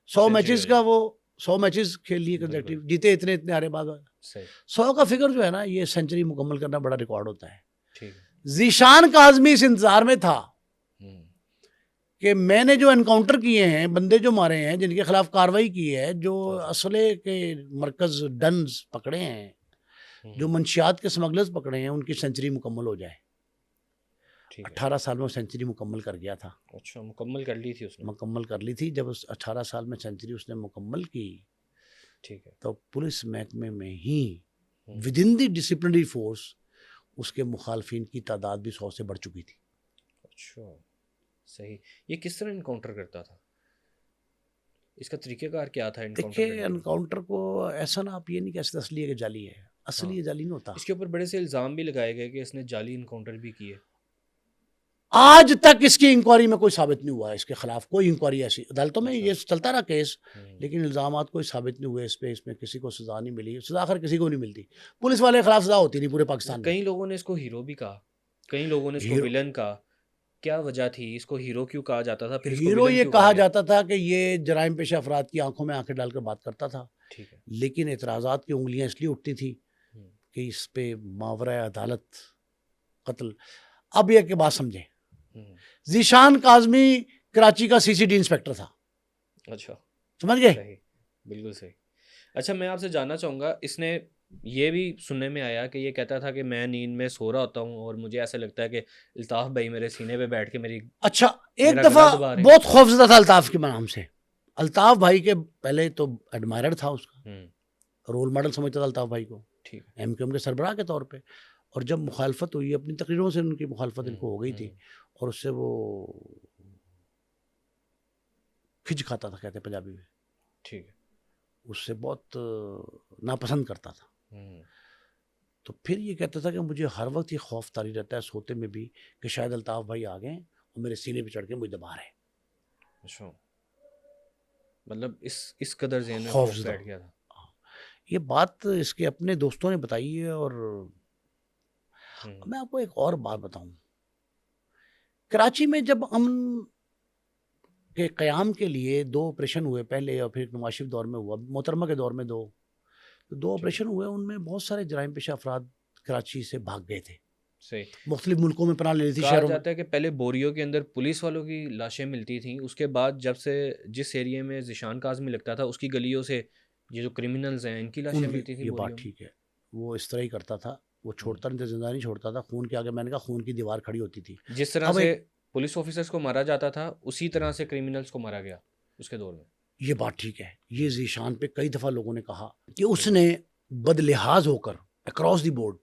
100 میچز کا, وہ 100 میچز کھیل لیے کنزیکٹیو, جیتے اتنے ہارے بعد, 100 کا فگر جو ہے نا یہ سینچری مکمل کرنا بڑا ریکارڈ ہوتا ہے. ذیشان کاظمی اس انتظار میں تھا کہ میں نے جو انکاؤنٹر کیے ہیں, بندے جو مارے ہیں, جن کے خلاف کاروائی کی ہے, جو اسلحے کے مرکز ڈنز پکڑے ہیں, جو منشیات کے سمگلرز پکڑے ہیں, ان کی سینچری مکمل ہو جائے. 18 سال میں وہ سینچری مکمل کر گیا تھا. اچھا, مکمل کر لی تھی اس نے. مکمل کر لی تھی. جب اس 18 سال میں سینچری اس نے مکمل کی, ٹھیک ہے, تو پولیس محکمے میں ہی with in the disciplinary force اس کے مخالفین کی تعداد بھی 100 سے بڑھ چکی تھی. اچھا, صحیح. یہ کس طرح انکاؤنٹر کرتا تھا, اس کا طریقہ کار کیا تھا؟ دیکھیں, انکاؤنٹر کو ایسا نا آپ یہ نہیں کہہ سکتے اصلی ہے کہ جعلی ہے. اصلی جعلی نہیں ہوتا. اس کے اوپر بڑے سے الزام بھی لگائے گئے کہ اس نے جعلی انکاؤنٹر بھی کیے. آج تک اس کی انکوائری میں کوئی ثابت نہیں ہوا ہے, اس کے خلاف کوئی انکوائری ایسی عدالتوں میں یہ چلتا رہا کیس, لیکن الزامات کوئی ثابت نہیں ہوئے اس پہ. اس میں کسی کو سزا نہیں ملی. سزا آخر کسی کو نہیں ملتی. پولیس والے کے خلاف سزا ہوتی نہیں پورے پاکستان میں. کئی لوگوں نے اس کو ہیرو بھی کہا, کئی لوگوں نے اس کو ویلن کہا. کیا وجہ تھی, اس کو ہیرو کیوں کہا جاتا تھا؟ پھر ہیرو یہ کہا جاتا تھا کہ یہ جرائم پیشہ افراد کی آنکھوں میں آنکھیں ڈال کر بات کرتا تھا. ٹھیک ہے. لیکن اعتراضات کی انگلیاں اس لیے اٹھتی تھی کہ اس پہ ماورائے عدالت قتل. اب یہ کہ بات سمجھیں, ذیشان کاظمی کراچی کا CCD انسپیکٹر تھا. اچھا, سمجھ گئے؟ صحیح, بالکل صحیح. اچھا, میں آپ سے جاننا چاہوں گا, اس نے یہ بھی سننے میں آیا کہ یہ کہتا تھا کہ میں نیند میں سو رہا ہوتا ہوں اور مجھے ایسا لگتا ہے کہ الطاف بھائی میرے سینے پہ بیٹھ کے میری. اچھا, ایک دفعہ بہت خوفزدہ تھا الطاف کے نام سے. الطاف بھائی کے پہلے تو ایڈمائرر تھا, اس کا رول ماڈل سمجھتا تھا الطاف بھائی کو, ایم کیو ایم کے سربراہ کے طور پہ. اور جب مخالفت ہوئی, اپنی تقریروں سے ان کی مخالفت ان کو ہو گئی تھی, اور اس سے وہ کھج کھاتا تھا, کہتے پنجابی میں. ٹھیک ہے. اس سے بہت ناپسند کرتا تھا. تو پھر یہ کہتا تھا کہ مجھے ہر وقت یہ خوف طاری رہتا ہے سوتے میں بھی کہ شاید الطاف بھائی آ گئے اور میرے سینے پہ چڑھ کے مجھے دبا رہے ہیں. اچھا, مطلب اس قدر ذہن میں خوف بیٹھ گیا تھا. یہ بات اس کے اپنے دوستوں نے بتائی ہے. اور میں آپ کو ایک اور بات بتاؤں, کراچی میں جب امن کے قیام کے لیے 2 آپریشن ہوئے پہلے, اور پھر نواز شریف دور میں ہوا, محترمہ کے دور میں 2 آپریشن ہوئے, ان میں بہت سارے جرائم پیشہ افراد کراچی سے بھاگ گئے تھے. صحیح. مختلف ملکوں میں پناہ لے لی تھی. کہا جاتا ہے کہ پہلے بوریو کے اندر پولیس والوں کی لاشیں ملتی تھیں, اس کے بعد جب سے جس ایریے میں ذیشان کاظمی لگتا تھا اس کی گلیوں سے یہ جو کرمنلز ہیں ان کی لاشیں ملتی تھیں. یہ بات ٹھیک ہے, وہ اس طرح ہی کرتا تھا, وہ چھوڑتا نہیں تھا, زندہ نہیں چھوڑتا تھا. خون کے آگے میں نے کہا خون کی دیوار کھڑی ہوتی تھی. جس طرح سے پولیس آفیسرز کو مارا جاتا تھا اسی طرح سے کرمنلز کو مارا گیا اس کے دور میں. یہ بات ٹھیک ہے. یہ ذیشان پہ کئی دفعہ لوگوں نے کہا کہ اس نے بد لحاظ ہو کر اکراس دی بورڈ,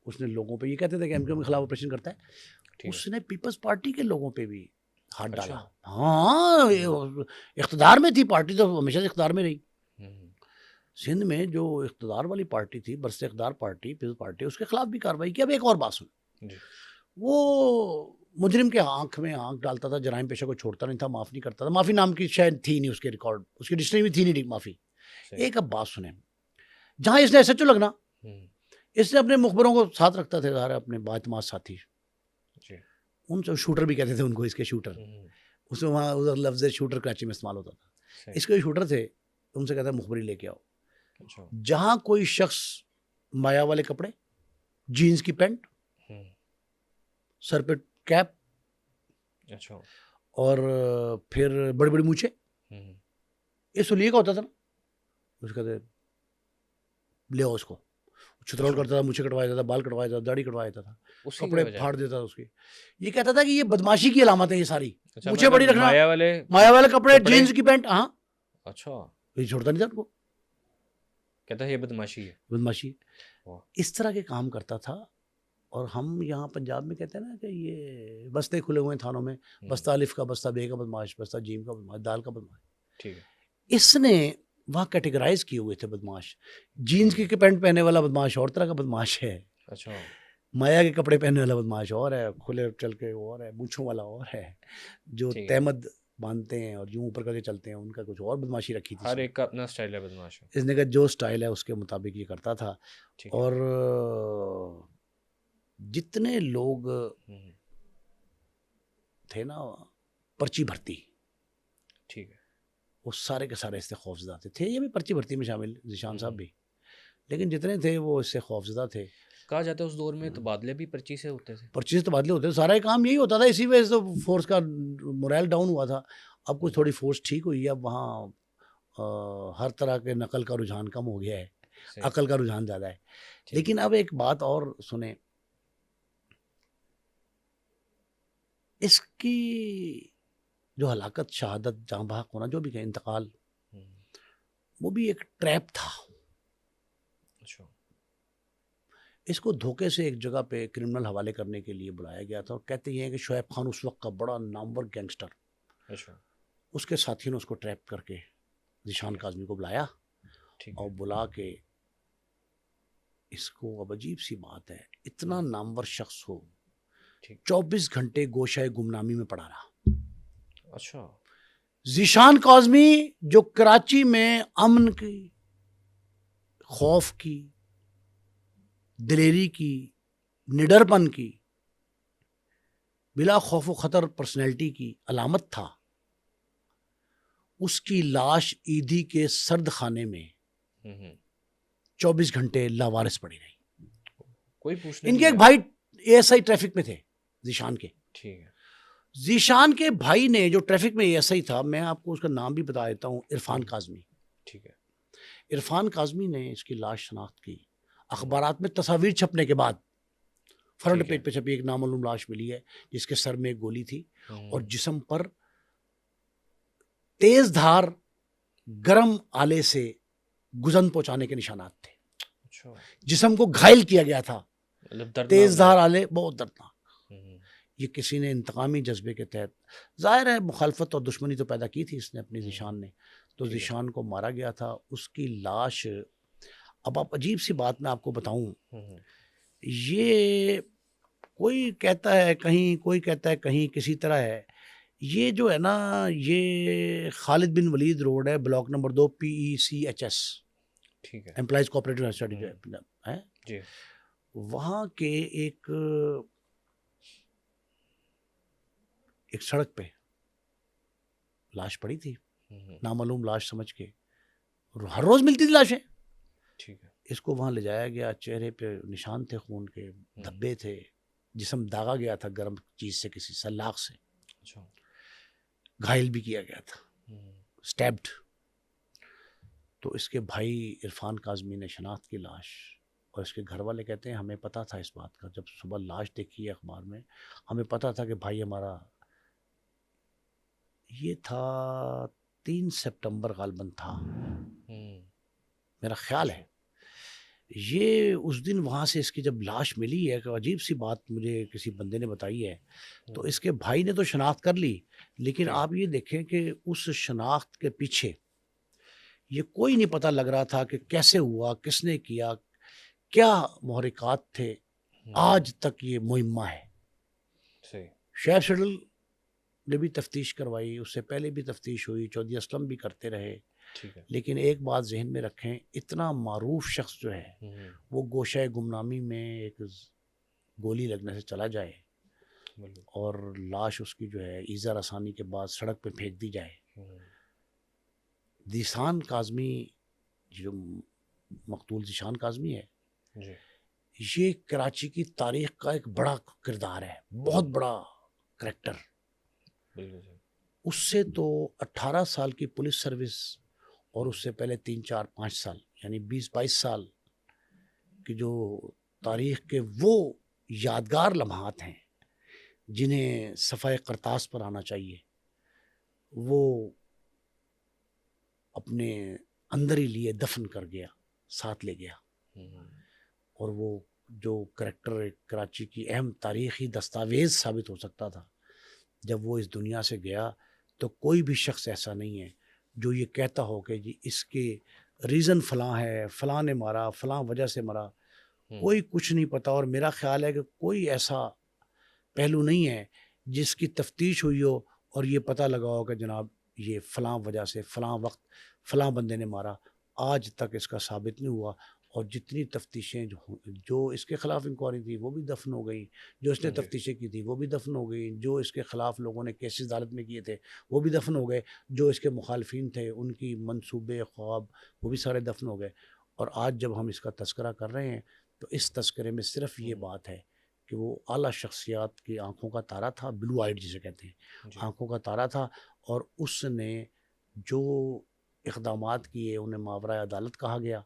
اس نے لوگوں پہ, یہ کہتے تھے کہ ایم کیو ایم کے خلاف آپریشن کرتا ہے, اس نے پیپلز پارٹی کے لوگوں پہ بھی ہاتھ ڈالا. ہاں, اقتدار میں تھی پارٹی, تو ہمیشہ سے اقتدار میں رہی. سندھ میں جو اقتدار والی پارٹی تھی, برس اقتدار پارٹی, پیپلز پارٹی, اس کے خلاف بھی کارروائی کی. اب ایک اور بات سن, وہ مجرم کے آنکھ میں آنکھ ڈالتا تھا, جرائم پیشہ کو چھوڑتا نہیں تھا, معاف نہیں کرتا تھا. معافی نام کی شاید تھی نہیں اس کے ریکارڈ, اس کی ڈکشنری میں تھی نہیں معافی. ایک اب بات سنیں, جہاں اس نے ایس ایچ او لگنا, اس نے اپنے مخبروں کو ساتھ رکھتا تھا, اپنے باعتماد ساتھی, ان سے شوٹر بھی کہتے تھے ان کو, اس کے شوٹر, اس میں وہاں ادھر لفظ شوٹر کراچی میں استعمال ہوتا تھا. اس کے شوٹر تھے, ان سے کہتا ہے مخبری لے کے آؤ. جہاں کوئی شخص مایا والے کپڑے, جینز کی پینٹ, سر پہ کیپ اچھا اور پھر بڑی بڑی مونچھیں. یہ سلیے کا ہوتا تھا نا, اس کا لے آؤ اس کو, چھتروڑ کرتا تھا, مونچھیں کٹوایا جاتا تھا, بال کٹوایا جاتا تھا, داڑھی کٹوایا جاتا تھا, کپڑے پھاڑ دیتا تھا اس کے. یہ کہتا تھا کہ یہ بدماشی کی علامت ہے یہ ساری, مونچھیں بڑی رکھنا, مایا والے کپڑے, جینز کی پینٹ. ہاں اچھا, یہ چھوڑتا نہیں تھا ان کو, کہتا ہے یہ بدماشی ہے, بدماشی. اس طرح کے کام کرتا تھا. اور ہم یہاں پنجاب میں کہتے ہیں نا کہ یہ بستے کھلے ہوئے ہیں تھانوں میں, بستہ الف کا, بستہ بے کا بدماش, بستہ جیم کا بدماش, دال کا بدماش. ٹھیک ہے, اس نے وہاں کیٹیگرائز کیے ہوئے تھے بدماش. جینز کی پینٹ پہننے والا بدماش اور طرح کا بدماش ہے, اچھا, مایا کے کپڑے پہننے والا بدماش اور ہے, کھلے چل کے اور ہے, مونچھوں والا اور ہے, جو تہمد باندھتے ہیں اور یوں اوپر کر کے چلتے ہیں ان کا کچھ اور بدماشی رکھی تھی. ہر ایک کا اپنا سٹائل ہے بدماش. اس نے کہا جو سٹائل ہے اس کے مطابق یہ کرتا تھا. اور جتنے لوگ تھے نا پرچی بھرتی, ٹھیک ہے, وہ سارے کے سارے اس سے خوفزدہ تھے. یہ بھی پرچی بھرتی میں شامل, ذیشان صاحب بھی, لیکن جتنے تھے وہ اس سے خوفزدہ تھے. کہا جاتا ہے اس دور میں تبادلے بھی پرچی سے ہوتے تھے. پرچی سے تبادلے ہوتے تھے, سارا کام یہی ہوتا تھا. اسی وجہ سے فورس کا مورائل ڈاؤن ہوا تھا. اب کچھ تھوڑی فورس ٹھیک ہوئی ہے, اب وہاں ہر طرح کے نقل کا رجحان کم ہو گیا ہے, عقل کا رجحان زیادہ ہے. لیکن اب ایک بات اور سنیں, اس کی جو ہلاکت, شہادت, جاں بحق ہونا, جو بھی کہیں, انتقال, وہ بھی ایک ٹریپ تھا. اس کو دھوکے سے ایک جگہ پہ کرمنل حوالے کرنے کے لیے بلایا گیا تھا. اور کہتے ہیں کہ شعیب خان اس وقت کا بڑا نامور گینگسٹر, اس کے ساتھی نے اس کو ٹریپ کر کے ذیشان کاظمی کو بلایا, اور بلا کے اس کو, اب عجیب سی بات ہے, اتنا نامور شخص ہو, 24 گھنٹے گوشہ گمنامی میں پڑا رہا. اچھا, ذیشان کاظمی جو کراچی میں امن کی, خوف کی, دلیری کی, نڈر پن کی, بلا خوف و خطر پرسنالٹی کی علامت تھا, اس کی لاش ایدھی کے سرد خانے میں 24 گھنٹے لاوارث پڑی رہی. کوئی پوچھنے ان کے ایک بھائی اے ایس آئی ٹریفک میں تھے ذیشان کے. ٹھیک ہے, ذیشان کے بھائی نے, جو ٹریفک میں اے ایس آئی تھا, میں آپ کو اس کا نام بھی بتا دیتا ہوں, عرفان کاظمی. ٹھیک ہے, عرفان کاظمی نے اس کی لاش شناخت کی. اخبارات میں تصاویر چھپنے کے بعد فرنٹ پیج پہ چھپی, ایک نامعلوم لاش ملی ہے جس کے سر میں ایک گولی تھی, اور جسم پر تیز دھار گرم آلے سے گزن پہنچانے کے نشانات تھے. جسم کو گھائل کیا گیا تھا, تیز دھار آلے, بہت دردناک. یہ کسی نے انتقامی جذبے کے تحت, ظاہر ہے مخالفت اور دشمنی تو پیدا کی تھی اس نے اپنی ذیشان نے, تو ذیشان کو مارا گیا تھا. اس کی لاش, اب آپ عجیب سی بات میں آپ کو بتاؤں, یہ کوئی کہتا ہے کہیں, کوئی کہتا ہے کہیں, کسی طرح ہے. یہ جو ہے نا, یہ خالد بن ولید روڈ ہے, بلاک نمبر 2, PECHS, ٹھیک ہے, امپلائیز کوآپریٹو سوسائٹی ہے, وہاں کے ایک سڑک پہ لاش پڑی تھی, نامعلوم لاش سمجھ کے, ہر روز ملتی تھی لاشیں. ٹھیک ہے, اس کو وہاں لے جایا گیا, چہرے پہ نشان تھے خون کے, دھبے تھے, جسم داغا گیا تھا گرم چیز سے, کسی سلاخ سے, گھائل بھی کیا گیا تھا, سٹیبڈ. تو اس کے بھائی عرفان کاظمی نے شناخت کی لاش, اور اس کے گھر والے کہتے ہیں ہمیں پتا تھا اس بات کا, جب صبح لاش دیکھی ہے اخبار میں, ہمیں پتا تھا کہ بھائی ہمارا, یہ تھا 3 سپٹمبر غالباً تھا میرا خیال ہے. یہ اس دن وہاں سے اس کی جب لاش ملی ہے, کہ عجیب سی بات مجھے کسی بندے نے بتائی ہے, تو اس کے بھائی نے تو شناخت کر لی, لیکن آپ یہ دیکھیں کہ اس شناخت کے پیچھے یہ کوئی نہیں پتہ لگ رہا تھا کہ کیسے ہوا, کس نے کیا, کیا محرکات تھے. آج تک یہ معمہ ہے. شعیب شڈل نے بھی تفتیش کروائی, اس سے پہلے بھی تفتیش ہوئی, چودھری اسلم بھی کرتے رہے, لیکن ایک بات ذہن میں رکھیں, اتنا معروف شخص جو ہے وہ گوشہ گمنامی میں ایک گولی لگنے سے چلا جائے, اور لاش اس کی جو ہے ایذا رسانی کے بعد سڑک پہ پھینک دی جائے. ذیشان کاظمی, جو مقتول ذیشان کاظمی ہے, یہ کراچی کی تاریخ کا ایک بڑا کردار ہے، بہت بڑا کریکٹر. بالکل صحیح. اس سے تو 18 سال کی پولیس سروس اور اس سے پہلے 3 4 5 سال یعنی 20 22 سال کی جو تاریخ کے وہ یادگار لمحات ہیں جنہیں صفحہ کرتاس پر آنا چاہیے، وہ اپنے اندر ہی لیے دفن کر گیا، ساتھ لے گیا. اور وہ جو کریکٹر کراچی کی اہم تاریخی دستاویز ثابت ہو سکتا تھا، جب وہ اس دنیا سے گیا تو کوئی بھی شخص ایسا نہیں ہے جو یہ کہتا ہو کہ جی اس کے ریزن فلاں ہے، فلاں نے مارا، فلاں وجہ سے مرا. کوئی کچھ نہیں پتا. اور میرا خیال ہے کہ کوئی ایسا پہلو نہیں ہے جس کی تفتیش ہوئی ہو اور یہ پتہ لگا ہو کہ جناب یہ فلاں وجہ سے فلاں وقت فلاں بندے نے مارا. آج تک اس کا ثابت نہیں ہوا. اور جتنی تفتیشیں جو اس کے خلاف انکوائری تھی وہ بھی دفن ہو گئی، جو اس نے تفتیشیں کی تھی وہ بھی دفن ہو گئی، جو اس کے خلاف لوگوں نے کیسز عدالت میں کیے تھے وہ بھی دفن ہو گئے، جو اس کے مخالفین تھے ان کی منصوبے خواب وہ بھی سارے دفن ہو گئے. اور آج جب ہم اس کا تذکرہ کر رہے ہیں تو اس تذکرے میں صرف یہ بات ہے کہ وہ اعلیٰ شخصیات کی آنکھوں کا تارا تھا، بلو آئیڈ جسے کہتے ہیں، آنکھوں کا تارا تھا. اور اس نے جو اقدامات کیے انہیں ماورائے عدالت کہا گیا،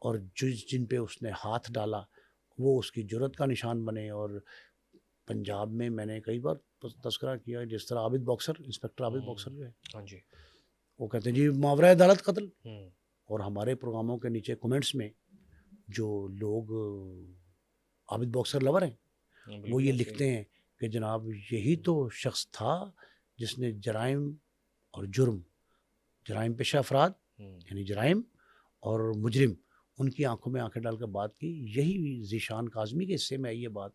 اور جن پہ اس نے ہاتھ ڈالا وہ اس کی جرت کا نشان بنے. اور پنجاب میں میں نے کئی بار تذکرہ کیا، جس طرح عابد باکسر، انسپکٹر عابد باکسر جو ہے وہ کہتے ہیں جی ماورائے عدالت قتل. اور ہمارے پروگراموں کے نیچے کومنٹس میں جو لوگ عابد باکسر لور ہیں وہ یہ لکھتے ہیں کہ جناب یہی تو شخص تھا جس نے جرائم اور جرائم پیشہ افراد یعنی جرائم اور مجرم ان کی آنکھوں میں آنکھیں ڈال کر بات کی. یہی ذیشان کاظمی کے حصے میں آئی یہ بات.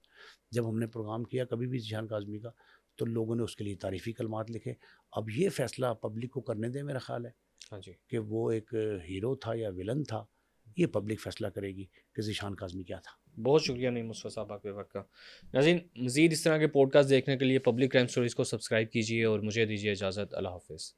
جب ہم نے پروگرام کیا کبھی بھی ذیشان کاظمی کا تو لوگوں نے اس کے لیے تعریفی کلمات لکھے. اب یہ فیصلہ پبلک کو کرنے دیں، میرا خیال ہے کہ وہ ایک ہیرو تھا یا ولن تھا، یہ پبلک فیصلہ کرے گی کہ ذیشان کاظمی کیا تھا. بہت شکریہ نعیم مصطفیٰ صاحب آپ کے وقت کا. ناظرین مزید اس طرح کے پوڈ کاسٹ دیکھنے کے لیے پبلک کرائم سٹوریز کو سبسکرائب کیجیے اور مجھے دیجیے اجازت. اللہ حافظ.